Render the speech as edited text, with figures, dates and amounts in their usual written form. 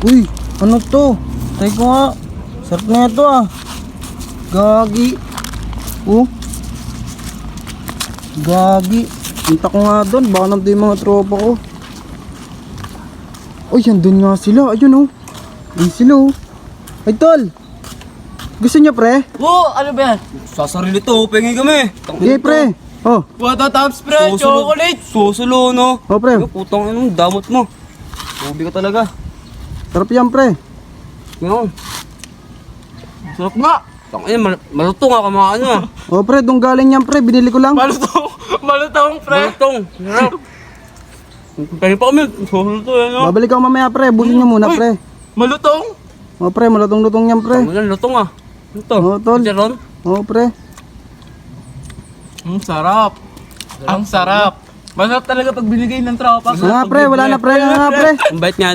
Uy, ano to? Try ko nga. Sarap na ito ah. Gagi. Oh. Gagi. Punta ko nga doon. Baka nandun yung mga tropa ko. Uy, andun nga sila. Ayun oh. Ayun sila oh. Ay, tol. Gusto niya pre? Oo, ano ba yan? Sasarili to, pengi kami. Hey pre. Oh. Water tops, pre, chocolate. Susulo, no? Oh pre. Putang ano, damot mo. Ubi ka talaga. Sarap yan pre. Yan. Sarap nga. Tangina, malutong nga kamakan ah. Oh pre, doon galing yan pre. Binili ko lang. Malutong, pre. Malutong. Sarap. Pengi pa kami. Susulo to, yan, no? Babalik ako mamaya pre. Busin niyo muna Uy. pre. Malutong. Oh pre, malutong-lutong yan pre. Tangina, lutong ah. Ito. Oh, tol. Chicharon? Oh pre. Sarap. Ang sarap. Masarap talaga pag binigay ng tropa. Nga pre, wala na pre. Nga pre. Ang bait nga